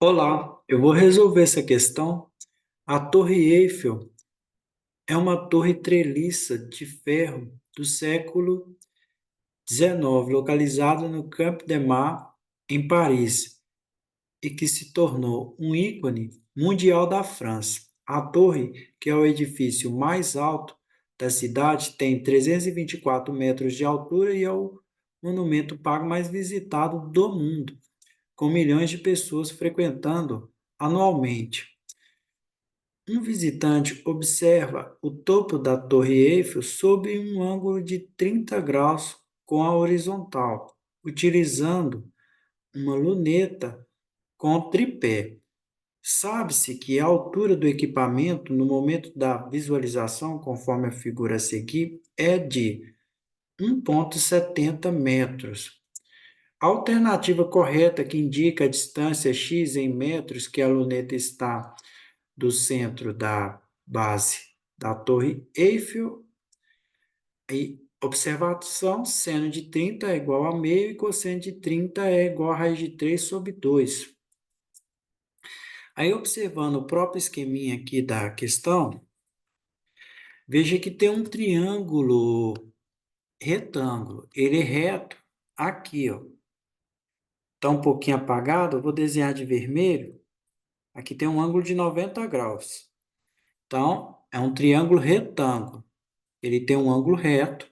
Olá, eu vou resolver essa questão. A Torre Eiffel é uma torre treliça de ferro do século XIX, localizada no Camp de Mars, em Paris, e que se tornou um ícone mundial da França. A torre, que é o edifício mais alto da cidade, tem 324 metros de altura e é o monumento pago mais visitado do mundo, com milhões de pessoas frequentando anualmente. Um visitante observa o topo da Torre Eiffel sob um ângulo de 30 graus com a horizontal, utilizando uma luneta com tripé. Sabe-se que a altura do equipamento no momento da visualização, conforme a figura a seguir, é de 1,70 metros. A alternativa correta, que indica a distância x em metros que a luneta está do centro da base da Torre Eiffel, e observação, seno de 30 é igual a meio e cosseno de 30 é igual a raiz de 3 sobre 2. Aí, observando o próprio esqueminha aqui da questão, veja que tem um triângulo retângulo. Ele é reto aqui, ó. Está um pouquinho apagado, eu vou desenhar de vermelho. Aqui tem um ângulo de 90 graus. Então, é um triângulo retângulo. Ele tem um ângulo reto.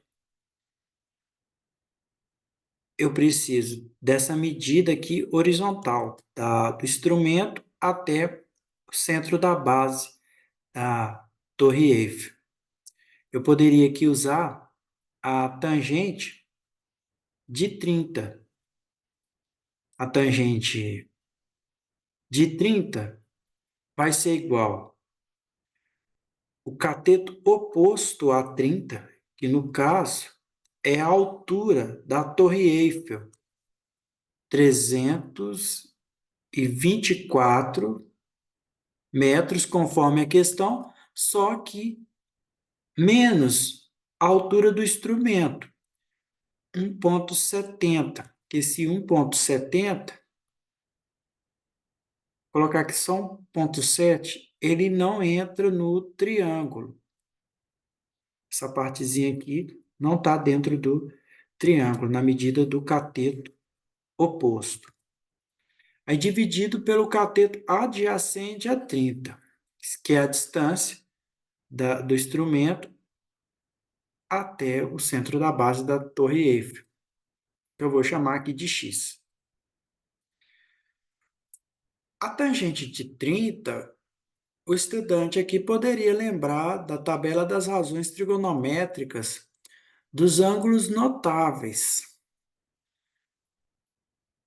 Eu preciso dessa medida aqui horizontal, do instrumento até o centro da base da Torre Eiffel. Eu poderia aqui usar a tangente de 30. A tangente de 30 vai ser igual o cateto oposto a 30, que no caso é a altura da Torre Eiffel, 324 metros, conforme a questão, só que menos a altura do instrumento, 1,70. Que esse 1,70, colocar aqui só 1,7, ele não entra no triângulo. Essa partezinha aqui não está dentro do triângulo, na medida do cateto oposto. Aí dividido pelo cateto adjacente a 30, que é a distância do instrumento até o centro da base da Torre Eiffel. Eu vou chamar aqui de x. A tangente de 30, o estudante aqui poderia lembrar da tabela das razões trigonométricas dos ângulos notáveis.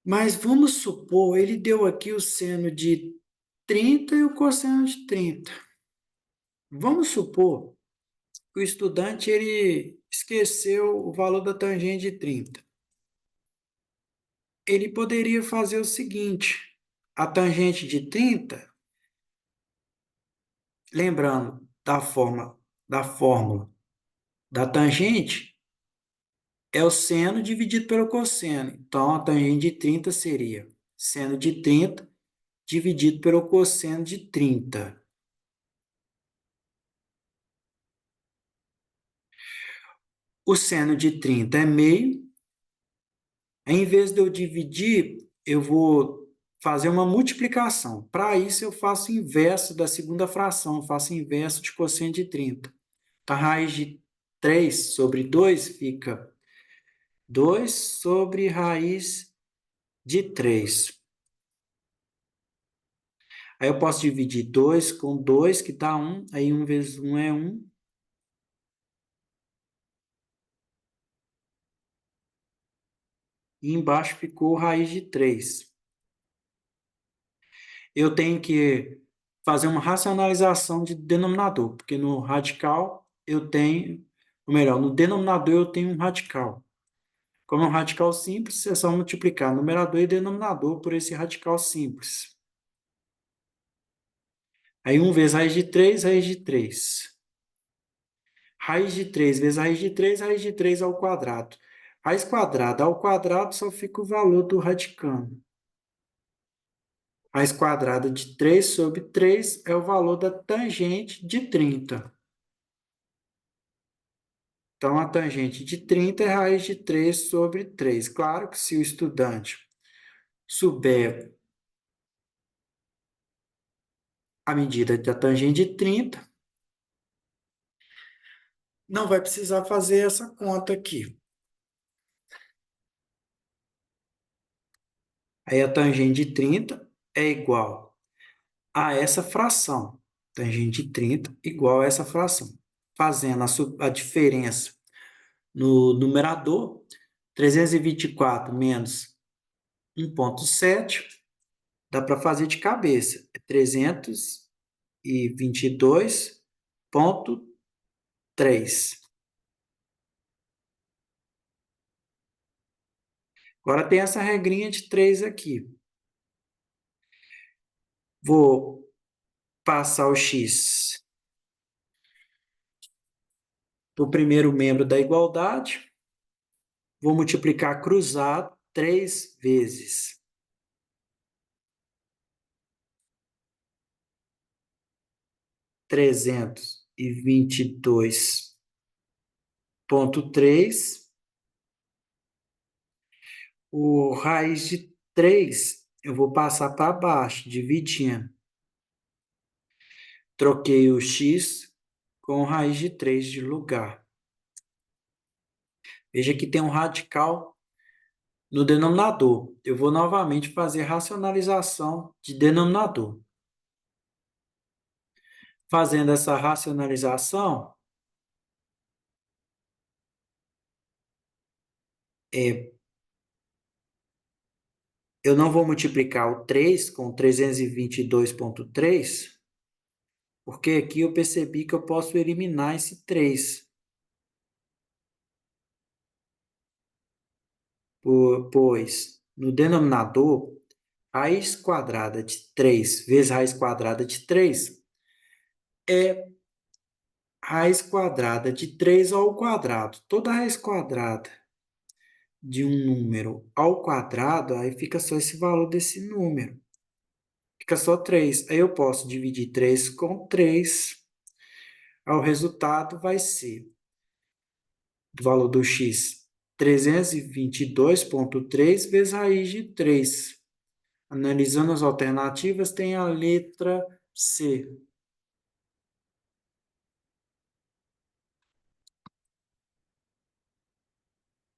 Mas vamos supor, ele deu aqui o seno de 30 e o cosseno de 30. Vamos supor que o estudante ele esqueceu o valor da tangente de 30. Ele poderia fazer o seguinte: a tangente de 30, lembrando da fórmula da tangente, é o seno dividido pelo cosseno. Então, a tangente de 30 seria seno de 30 dividido pelo cosseno de 30. O seno de 30 é meio. Em vez de eu dividir, eu vou fazer uma multiplicação. Para isso, eu faço o inverso da segunda fração, eu faço o inverso de cosseno de 30. Então, a raiz de 3 sobre 2 fica 2 sobre raiz de 3. Aí eu posso dividir 2 com 2, que dá 1. Aí 1 vezes 1 é 1. E embaixo ficou raiz de 3. Eu tenho que fazer uma racionalização de denominador, porque no radical eu tenho, ou melhor, no denominador eu tenho um radical. Como é um radical simples, é só multiplicar numerador e denominador por esse radical simples. Aí 1 vezes raiz de 3, raiz de 3. Raiz de 3 vezes raiz de 3 ao quadrado. Raiz quadrada ao quadrado só fica o valor do radicando. Raiz quadrada de 3 sobre 3 é o valor da tangente de 30. Então, a tangente de 30 é raiz de 3 sobre 3. Claro que se o estudante souber a medida da tangente de 30, não vai precisar fazer essa conta aqui. Aí a tangente de 30 é igual a essa fração. Tangente de 30 igual a essa fração. Fazendo a diferença no numerador, 324 menos 1,7, dá para fazer de cabeça. É 322,3. Agora tem essa regrinha de 3 aqui. Vou passar o x para o primeiro membro da igualdade. Vou multiplicar cruzado 3 vezes. 322,3. O raiz de 3 eu vou passar para baixo, dividindo. Troquei o x com raiz de 3 de lugar. Veja que tem um radical no denominador. Eu vou novamente fazer racionalização de denominador. Fazendo essa racionalização, eu não vou multiplicar o 3 com 322,3, porque aqui eu percebi que eu posso eliminar esse 3. Pois no denominador, raiz quadrada de 3 vezes raiz quadrada de 3 é raiz quadrada de 3 ao quadrado. Toda raiz quadrada de um número ao quadrado, aí fica só esse valor desse número. Fica só 3. Aí eu posso dividir 3 com 3. Aí o resultado vai ser do valor do x, 322,3 vezes raiz de 3. Analisando as alternativas, tem a letra C.